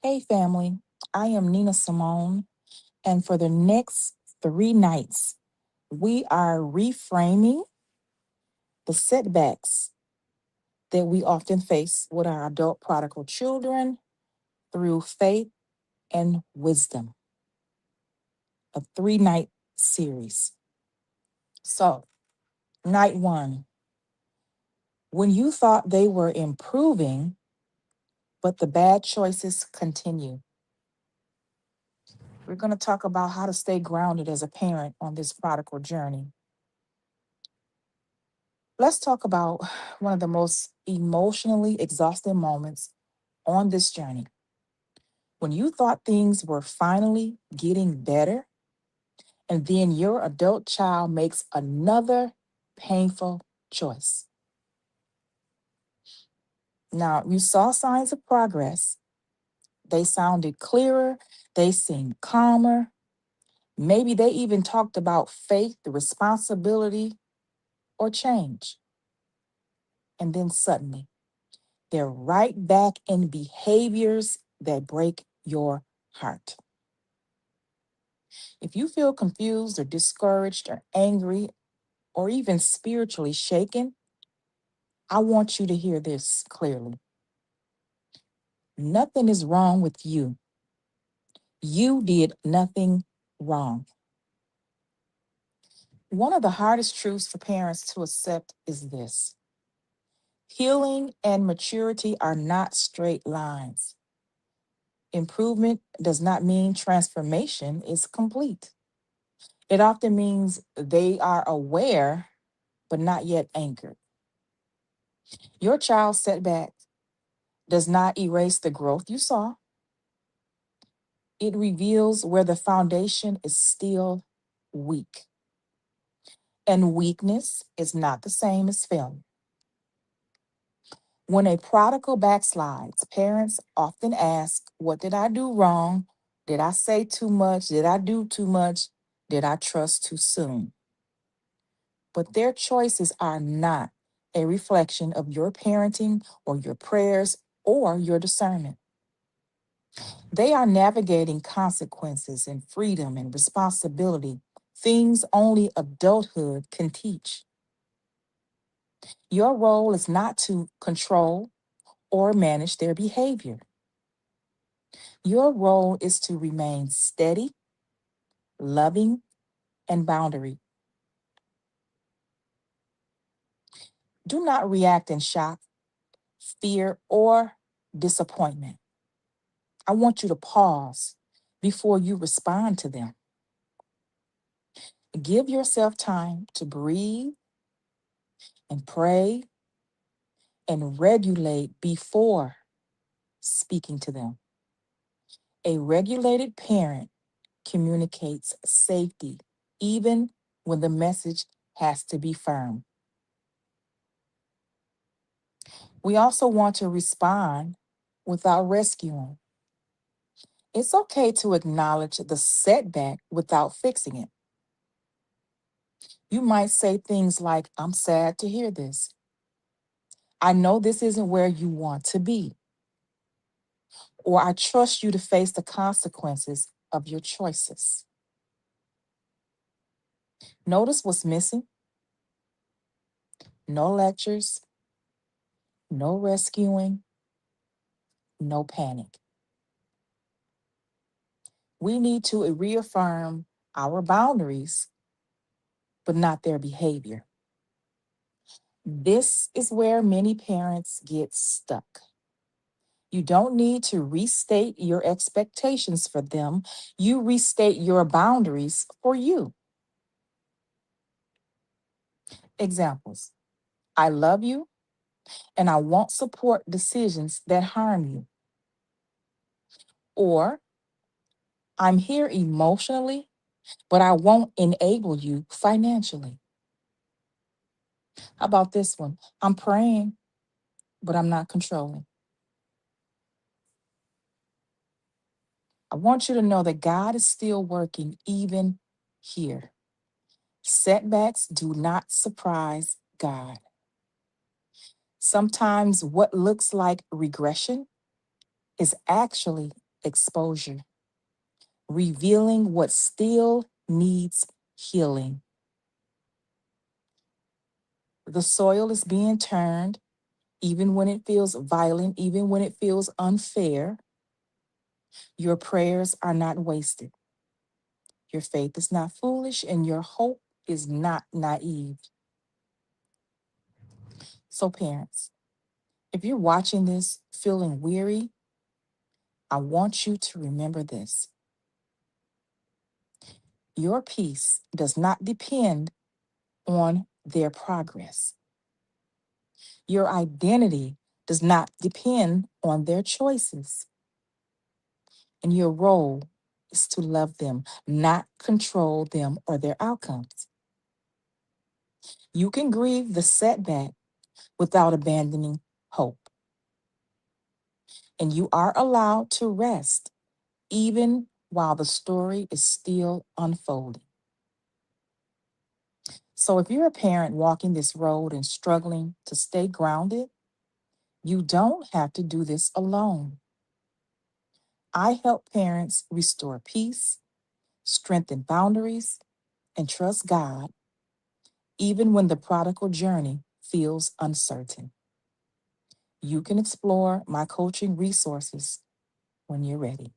Hey, family. I am Nina Simone, and for the next 3 nights, we are reframing the setbacks that we often face with our adult prodigal children through faith and wisdom, a 3 night series. So, night one, when you thought they were improving, but the bad choices continue. We're going to talk about how to stay grounded as a parent on this prodigal journey. Let's talk about one of the most emotionally exhausting moments on this journey. When you thought things were finally getting better, and then your adult child makes another painful choice. Now, you saw signs of progress. They sounded clearer, they seemed calmer. Maybe they even talked about faith, the responsibility, or change. And then suddenly, they're right back in behaviors that break your heart. If you feel confused or discouraged or angry or even spiritually shaken, I want you to hear this clearly. Nothing is wrong with you. You did nothing wrong. One of the hardest truths for parents to accept is this: healing and maturity are not straight lines. Improvement does not mean transformation is complete. It often means they are aware, but not yet anchored. Your child's setback does not erase the growth you saw, it reveals where the foundation is still weak. And weakness is not the same as failure. When a prodigal backslides, parents often ask, what did I do wrong? Did I say too much? Did I do too much? Did I trust too soon? But their choices are not a reflection of your parenting or your prayers or your discernment. They are navigating consequences and freedom and responsibility, things only adulthood can teach. Your role is not to control or manage their behavior. Your role is to remain steady, loving, and boundary. Do not react in shock, fear, or disappointment. I want you to pause before you respond to them. Give yourself time to breathe and pray and regulate before speaking to them. A regulated parent communicates safety, even when the message has to be firm. We also want to respond without rescuing. It's okay to acknowledge the setback without fixing it. You might say things like, I'm sad to hear this. I know this isn't where you want to be. Or I trust you to face the consequences of your choices. Notice what's missing: no lectures, no rescuing, no panic. We need to reaffirm our boundaries, but not their behavior. This is where many parents get stuck. You don't need to restate your expectations for them. You restate your boundaries for you. Examples: I love you and I won't support decisions that harm you. Or I'm here emotionally, but I won't enable you financially. How about this one? I'm praying, but I'm not controlling. I want you to know that God is still working even here. Setbacks do not surprise God. Sometimes what looks like regression is actually exposure, revealing what still needs healing. The soil is being turned, even when it feels violent, even when it feels unfair. Your prayers are not wasted. Your faith is not foolish, and your hope is not naive. So, parents, if you're watching this feeling weary, I want you to remember this. Your peace does not depend on their progress. Your identity does not depend on their choices. And your role is to love them, not control them or their outcomes. You can grieve the setback without abandoning hope. And you are allowed to rest even while the story is still unfolding. So if you're a parent walking this road and struggling to stay grounded, you don't have to do this alone. I help parents restore peace, strengthen boundaries, and trust God, even when the prodigal journey feels uncertain. You can explore my coaching resources when you're ready.